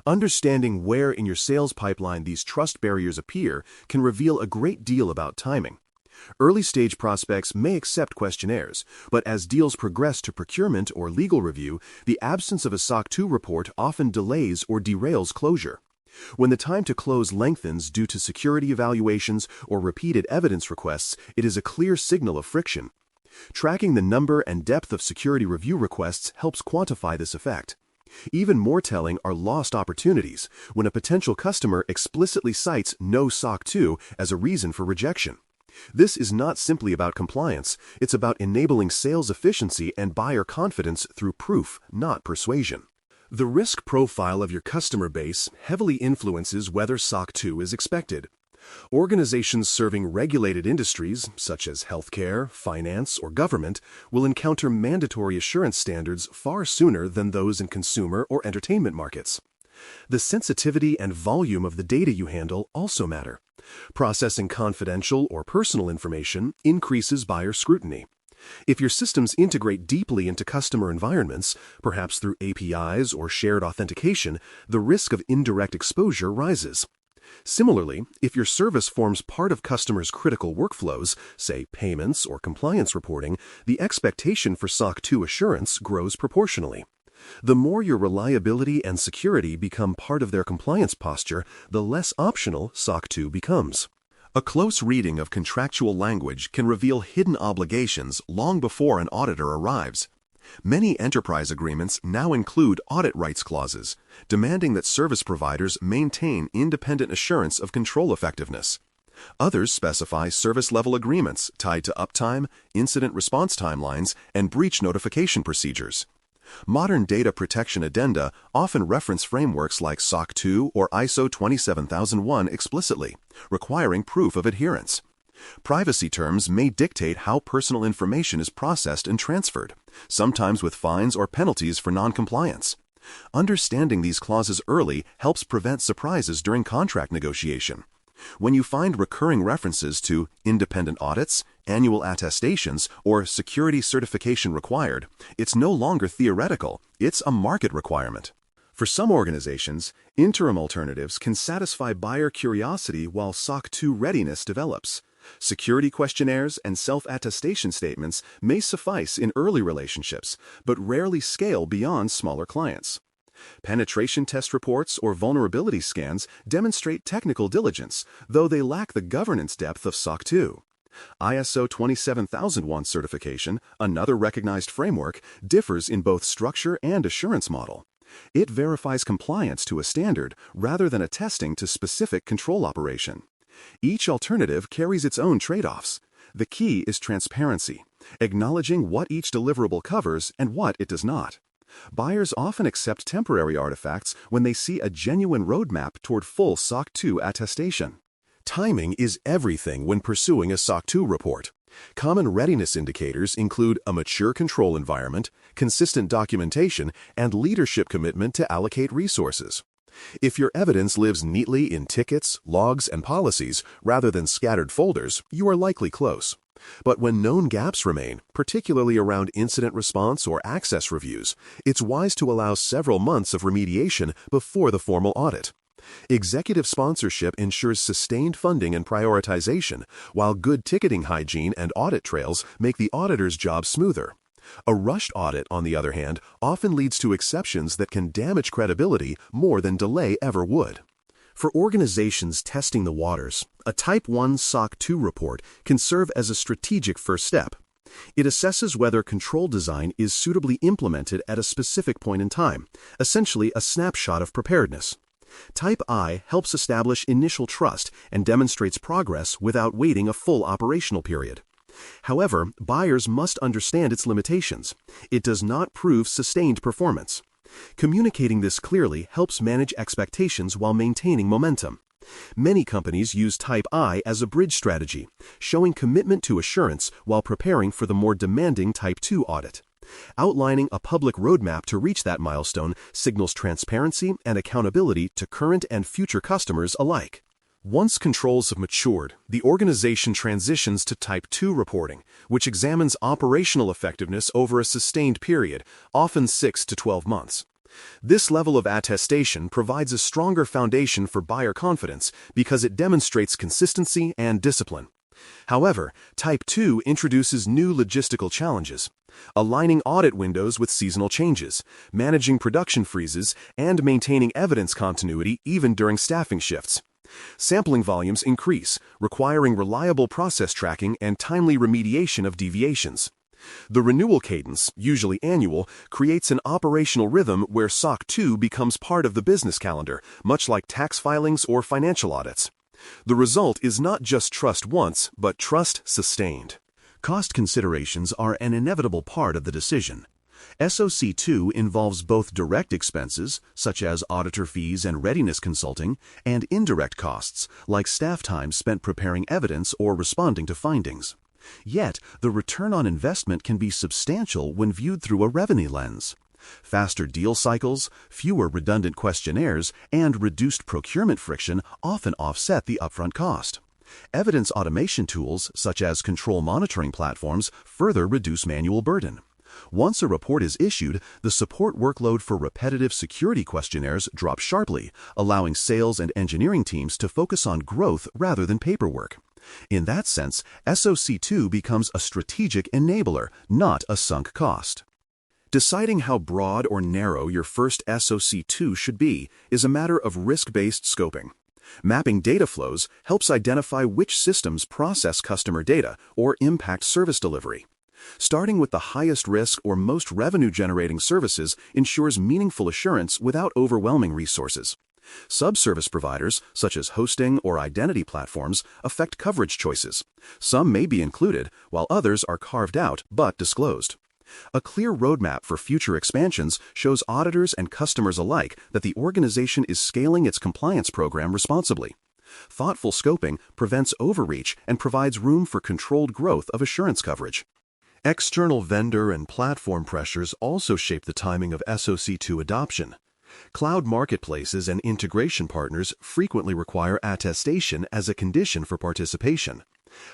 Understanding where in your sales pipeline these trust barriers appear can reveal a great deal about timing. Early-stage prospects may accept questionnaires, but as deals progress to procurement or legal review, the absence of a SOC 2 report often delays or derails closure. When the time to close lengthens due to security evaluations or repeated evidence requests, it is a clear signal of friction. Tracking the number and depth of security review requests helps quantify this effect. Even more telling are lost opportunities, when a potential customer explicitly cites no SOC 2 as a reason for rejection. This is not simply about compliance, it's about enabling sales efficiency and buyer confidence through proof, not persuasion. The risk profile of your customer base heavily influences whether SOC 2 is expected. Organizations serving regulated industries, such as healthcare, finance, or government, will encounter mandatory assurance standards far sooner than those in consumer or entertainment markets. The sensitivity and volume of the data you handle also matter. Processing confidential or personal information increases buyer scrutiny. If your systems integrate deeply into customer environments, perhaps through APIs or shared authentication, the risk of indirect exposure rises. Similarly, if your service forms part of customers' critical workflows, say payments or compliance reporting, the expectation for SOC 2 assurance grows proportionally. The more your reliability and security become part of their compliance posture, the less optional SOC 2 becomes. A close reading of contractual language can reveal hidden obligations long before an auditor arrives. Many enterprise agreements now include audit rights clauses, demanding that service providers maintain independent assurance of control effectiveness. Others specify service-level agreements tied to uptime, incident response timelines, and breach notification procedures. Modern data protection addenda often reference frameworks like SOC 2 or ISO 27001 explicitly, requiring proof of adherence. Privacy terms may dictate how personal information is processed and transferred, sometimes with fines or penalties for non-compliance. Understanding these clauses early helps prevent surprises during contract negotiation. When you find recurring references to independent audits, annual attestations, or security certification required, it's no longer theoretical, it's a market requirement. For some organizations, interim alternatives can satisfy buyer curiosity while SOC 2 readiness develops. Security questionnaires and self-attestation statements may suffice in early relationships, but rarely scale beyond smaller clients. Penetration test reports or vulnerability scans demonstrate technical diligence, though they lack the governance depth of SOC 2. ISO 27001 certification, another recognized framework, differs in both structure and assurance model. It verifies compliance to a standard rather than attesting to specific control operation. Each alternative carries its own trade-offs. The key is transparency, acknowledging what each deliverable covers and what it does not. Buyers often accept temporary artifacts when they see a genuine roadmap toward full SOC 2 attestation. Timing is everything when pursuing a SOC 2 report. Common readiness indicators include a mature control environment, consistent documentation, and leadership commitment to allocate resources. If your evidence lives neatly in tickets, logs, and policies rather than scattered folders, you are likely close. But when known gaps remain, particularly around incident response or access reviews, it's wise to allow several months of remediation before the formal audit. Executive sponsorship ensures sustained funding and prioritization, while good ticketing hygiene and audit trails make the auditor's job smoother. A rushed audit, on the other hand, often leads to exceptions that can damage credibility more than delay ever would. For organizations testing the waters, a Type 1 SOC 2 report can serve as a strategic first step. It assesses whether control design is suitably implemented at a specific point in time, essentially a snapshot of preparedness. Type I helps establish initial trust and demonstrates progress without waiting a full operational period. However, buyers must understand its limitations. It does not prove sustained performance. Communicating this clearly helps manage expectations while maintaining momentum. Many companies use Type I as a bridge strategy, showing commitment to assurance while preparing for the more demanding Type 2 audit. Outlining a public roadmap to reach that milestone signals transparency and accountability to current and future customers alike. Once controls have matured, the organization transitions to Type 2 reporting, which examines operational effectiveness over a sustained period, often 6 to 12 months. This level of attestation provides a stronger foundation for buyer confidence because it demonstrates consistency and discipline. However, Type 2 introduces new logistical challenges: aligning audit windows with seasonal changes, managing production freezes, and maintaining evidence continuity even during staffing shifts. Sampling volumes increase, requiring reliable process tracking and timely remediation of deviations. The renewal cadence, usually annual, creates an operational rhythm where SOC 2 becomes part of the business calendar, much like tax filings or financial audits. The result is not just trust once, but trust sustained. Cost considerations are an inevitable part of the decision. SOC 2 involves both direct expenses, such as auditor fees and readiness consulting, and indirect costs, like staff time spent preparing evidence or responding to findings. Yet, the return on investment can be substantial when viewed through a revenue lens. Faster deal cycles, fewer redundant questionnaires, and reduced procurement friction often offset the upfront cost. Evidence automation tools, such as control monitoring platforms, further reduce manual burden. Once a report is issued, the support workload for repetitive security questionnaires drops sharply, allowing sales and engineering teams to focus on growth rather than paperwork. In that sense, SOC 2 becomes a strategic enabler, not a sunk cost. Deciding how broad or narrow your first SOC 2 should be is a matter of risk-based scoping. Mapping data flows helps identify which systems process customer data or impact service delivery. Starting with the highest risk or most revenue-generating services ensures meaningful assurance without overwhelming resources. Subservice providers, such as hosting or identity platforms, affect coverage choices. Some may be included, while others are carved out but disclosed. A clear roadmap for future expansions shows auditors and customers alike that the organization is scaling its compliance program responsibly. Thoughtful scoping prevents overreach and provides room for controlled growth of assurance coverage. External vendor and platform pressures also shape the timing of SOC 2 adoption. Cloud marketplaces and integration partners frequently require attestation as a condition for participation.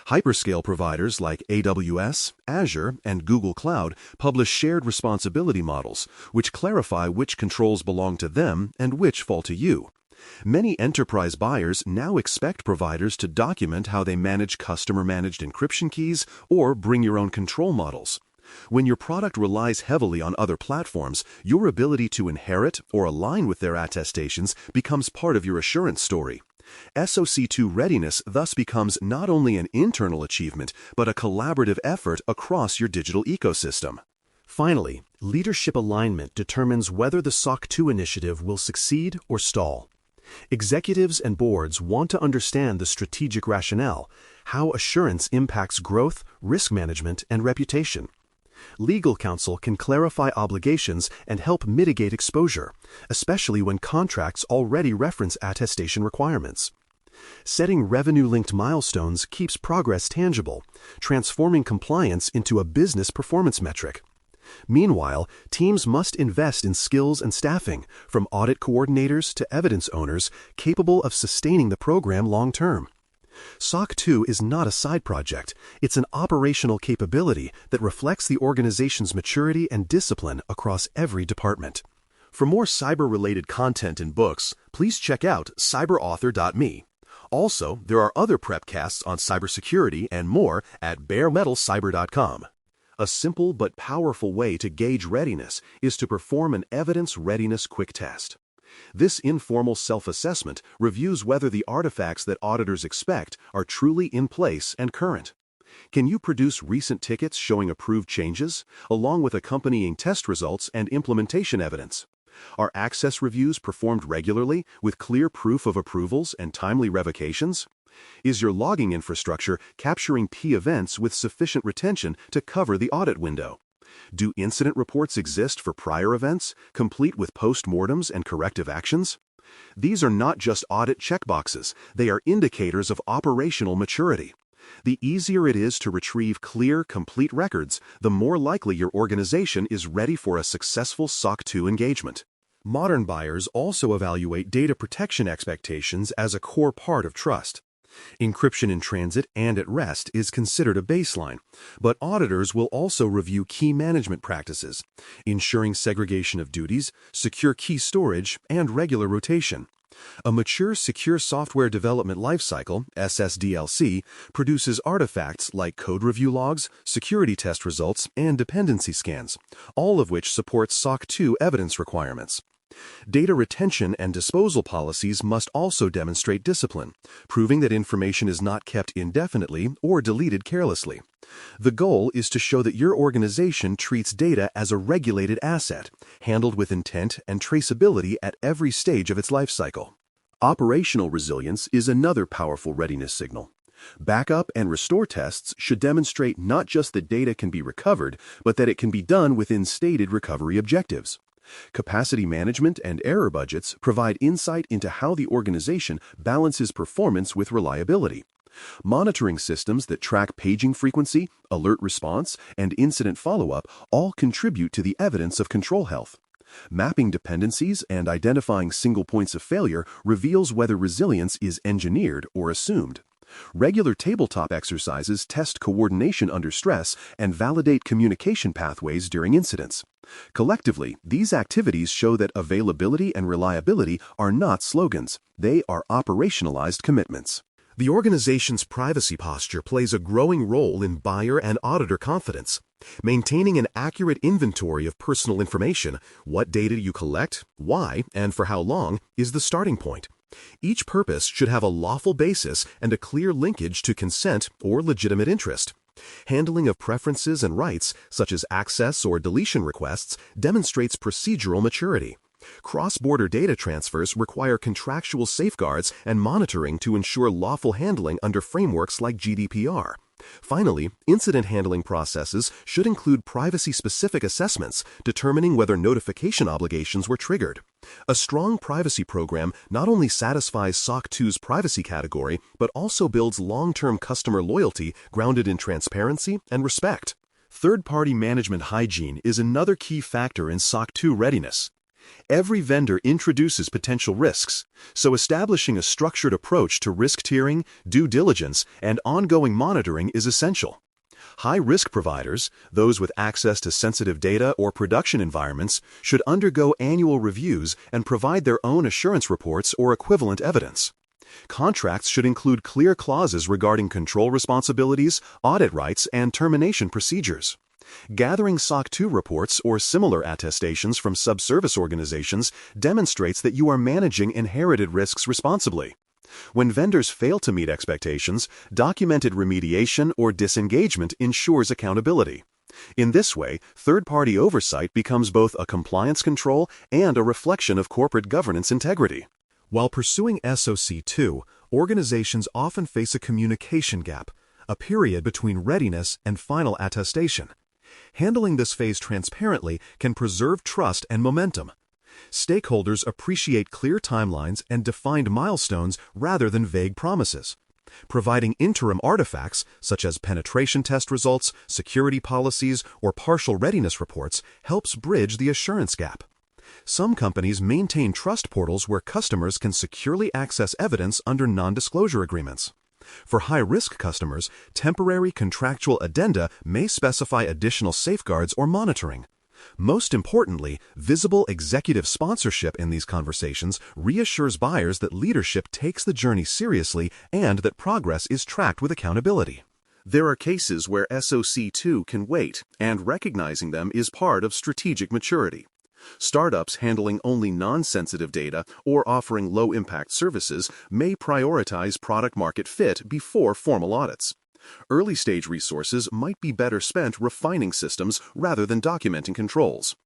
Hyperscale providers like AWS, Azure, and Google Cloud publish shared responsibility models, which clarify which controls belong to them and which fall to you. Many enterprise buyers now expect providers to document how they manage customer-managed encryption keys or bring your own control models. When your product relies heavily on other platforms, your ability to inherit or align with their attestations becomes part of your assurance story. SOC 2 readiness thus becomes not only an internal achievement, but a collaborative effort across your digital ecosystem. Finally, leadership alignment determines whether the SOC 2 initiative will succeed or stall. Executives and boards want to understand the strategic rationale, how assurance impacts growth, risk management, and reputation. Legal counsel can clarify obligations and help mitigate exposure, especially when contracts already reference attestation requirements. Setting revenue-linked milestones keeps progress tangible, transforming compliance into a business performance metric. Meanwhile, teams must invest in skills and staffing, from audit coordinators to evidence owners, capable of sustaining the program long-term. SOC 2 is not a side project, it's an operational capability that reflects the organization's maturity and discipline across every department. For more cyber-related content and books, please check out cyberauthor.me. Also, there are other prepcasts on cybersecurity and more at baremetalcyber.com. A simple but powerful way to gauge readiness is to perform an evidence readiness quick test. This informal self-assessment reviews whether the artifacts that auditors expect are truly in place and current. Can you produce recent tickets showing approved changes, along with accompanying test results and implementation evidence? Are access reviews performed regularly with clear proof of approvals and timely revocations? Is your logging infrastructure capturing key events with sufficient retention to cover the audit window? Do incident reports exist for prior events, complete with post-mortems and corrective actions? These are not just audit checkboxes, they are indicators of operational maturity. The easier it is to retrieve clear, complete records, the more likely your organization is ready for a successful SOC 2 engagement. Modern buyers also evaluate data protection expectations as a core part of trust. Encryption in transit and at rest is considered a baseline, but auditors will also review key management practices, ensuring segregation of duties, secure key storage, and regular rotation. A mature secure software development lifecycle, SSDLC, produces artifacts like code review logs, security test results, and dependency scans, all of which support SOC 2 evidence requirements. Data retention and disposal policies must also demonstrate discipline, proving that information is not kept indefinitely or deleted carelessly. The goal is to show that your organization treats data as a regulated asset, handled with intent and traceability at every stage of its life cycle. Operational resilience is another powerful readiness signal. Backup and restore tests should demonstrate not just that data can be recovered, but that it can be done within stated recovery objectives. Capacity management and error budgets provide insight into how the organization balances performance with reliability. Monitoring systems that track paging frequency, alert response, and incident follow-up all contribute to the evidence of control health. Mapping dependencies and identifying single points of failure reveals whether resilience is engineered or assumed. Regular tabletop exercises test coordination under stress and validate communication pathways during incidents. Collectively, these activities show that availability and reliability are not slogans. They are operationalized commitments. The organization's privacy posture plays a growing role in buyer and auditor confidence. Maintaining an accurate inventory of personal information, what data you collect, why, and for how long, is the starting point. Each purpose should have a lawful basis and a clear linkage to consent or legitimate interest. Handling of preferences and rights, such as access or deletion requests, demonstrates procedural maturity. Cross-border data transfers require contractual safeguards and monitoring to ensure lawful handling under frameworks like GDPR. Finally, incident handling processes should include privacy-specific assessments, determining whether notification obligations were triggered. A strong privacy program not only satisfies SOC 2's privacy category, but also builds long-term customer loyalty grounded in transparency and respect. Third-party management hygiene is another key factor in SOC 2 readiness. Every vendor introduces potential risks, so establishing a structured approach to risk tiering, due diligence, and ongoing monitoring is essential. High-risk providers, those with access to sensitive data or production environments, should undergo annual reviews and provide their own assurance reports or equivalent evidence. Contracts should include clear clauses regarding control responsibilities, audit rights, and termination procedures. Gathering SOC 2 reports or similar attestations from subservice organizations demonstrates that you are managing inherited risks responsibly. When vendors fail to meet expectations, documented remediation or disengagement ensures accountability. In this way, third-party oversight becomes both a compliance control and a reflection of corporate governance integrity. While pursuing SOC 2, organizations often face a communication gap, a period between readiness and final attestation. Handling this phase transparently can preserve trust and momentum. Stakeholders appreciate clear timelines and defined milestones rather than vague promises. Providing interim artifacts, such as penetration test results, security policies, or partial readiness reports, helps bridge the assurance gap. Some companies maintain trust portals where customers can securely access evidence under non-disclosure agreements. For high-risk customers, temporary contractual addenda may specify additional safeguards or monitoring. Most importantly, visible executive sponsorship in these conversations reassures buyers that leadership takes the journey seriously and that progress is tracked with accountability. There are cases where SOC 2 can wait, and recognizing them is part of strategic maturity. Startups handling only non-sensitive data or offering low-impact services may prioritize product-market fit before formal audits. Early-stage resources might be better spent refining systems rather than documenting controls.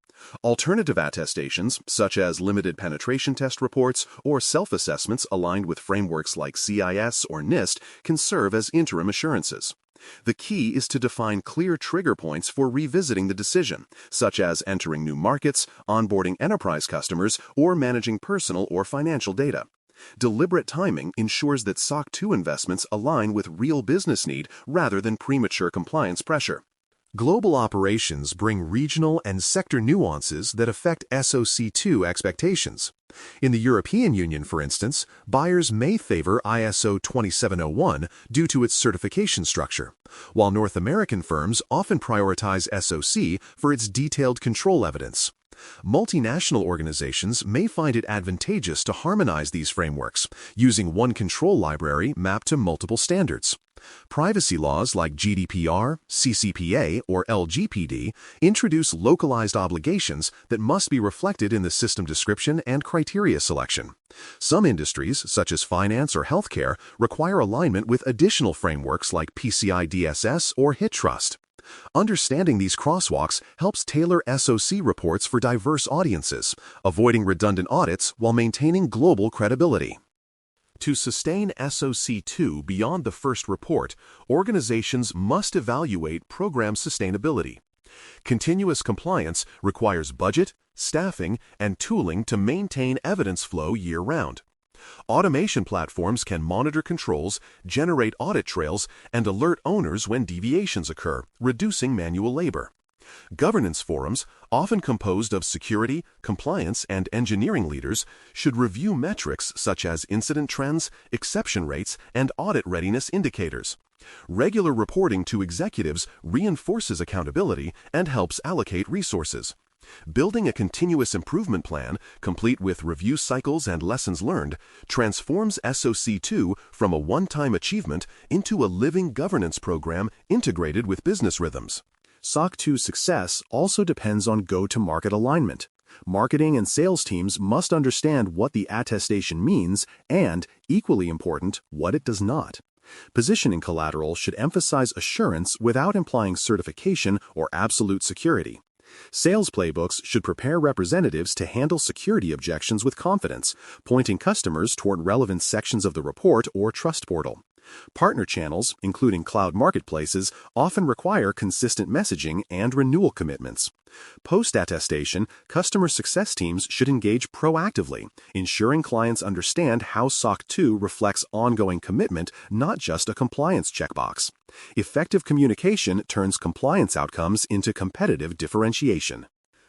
Alternative attestations, such as limited penetration test reports or self-assessments aligned with frameworks like CIS or NIST, can serve as interim assurances. The key is to define clear trigger points for revisiting the decision, such as entering new markets, onboarding enterprise customers, or managing personal or financial data. Deliberate timing ensures that SOC 2 investments align with real business need rather than premature compliance pressure. Global operations bring regional and sector nuances that affect SOC 2 expectations. In the European Union, for instance, buyers may favor ISO 2701 due to its certification structure, while North American firms often prioritize SOC for its detailed control evidence. Multinational organizations may find it advantageous to harmonize these frameworks, using one control library mapped to multiple standards. Privacy laws like GDPR, CCPA, or LGPD introduce localized obligations that must be reflected in the system description and criteria selection. Some industries, such as finance or healthcare, require alignment with additional frameworks like PCI DSS or HITRUST. Understanding these crosswalks helps tailor SOC reports for diverse audiences, avoiding redundant audits while maintaining global credibility. To sustain SOC 2 beyond the first report, organizations must evaluate program sustainability. Continuous compliance requires budget, staffing, and tooling to maintain evidence flow year-round. Automation platforms can monitor controls, generate audit trails, and alert owners when deviations occur, reducing manual labor. Governance forums, often composed of security, compliance, and engineering leaders, should review metrics such as incident trends, exception rates, and audit readiness indicators. Regular reporting to executives reinforces accountability and helps allocate resources. Building a continuous improvement plan, complete with review cycles and lessons learned, transforms SOC 2 from a one-time achievement into a living governance program integrated with business rhythms. SOC 2's success also depends on go-to-market alignment. Marketing and sales teams must understand what the attestation means and, equally important, what it does not. Positioning collateral should emphasize assurance without implying certification or absolute security. Sales playbooks should prepare representatives to handle security objections with confidence, pointing customers toward relevant sections of the report or trust portal. Partner channels, including cloud marketplaces, often require consistent messaging and renewal commitments. Post-attestation, customer success teams should engage proactively, ensuring clients understand how SOC 2 reflects ongoing commitment, not just a compliance checkbox. Effective communication turns compliance outcomes into competitive differentiation.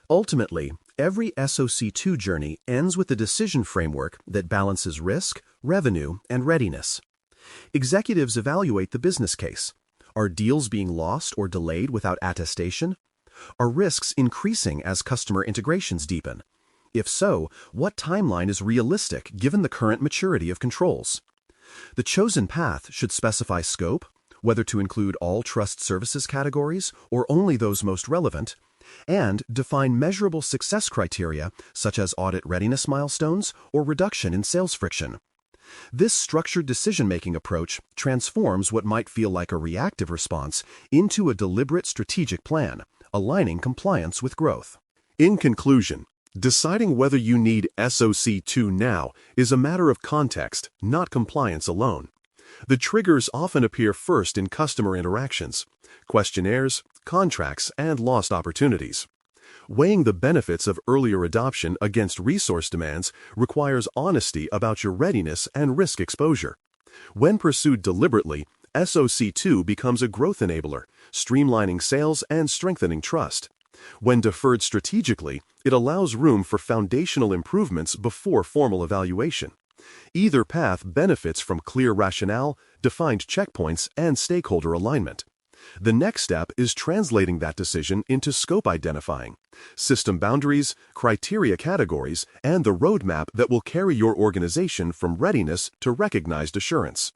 Ultimately, every SOC 2 journey ends with a decision framework that balances risk, revenue, and readiness. Executives evaluate the business case. Are deals being lost or delayed without attestation? Are risks increasing as customer integrations deepen? If so, what timeline is realistic given the current maturity of controls? The chosen path should specify scope, whether to include all trust services categories or only those most relevant, and define measurable success criteria such as audit readiness milestones or reduction in sales friction. This structured decision-making approach transforms what might feel like a reactive response into a deliberate strategic plan, aligning compliance with growth. In conclusion, deciding whether you need SOC 2 now is a matter of context, not compliance alone. The triggers often appear first in customer interactions, questionnaires, contracts, and lost opportunities. Weighing the benefits of earlier adoption against resource demands requires honesty about your readiness and risk exposure. When pursued deliberately, SOC 2 becomes a growth enabler, streamlining sales and strengthening trust. When deferred strategically, it allows room for foundational improvements before formal evaluation. Either path benefits from clear rationale, defined checkpoints, and stakeholder alignment. The next step is translating that decision into scope identifying, system boundaries, criteria categories, and the roadmap that will carry your organization from readiness to recognized assurance.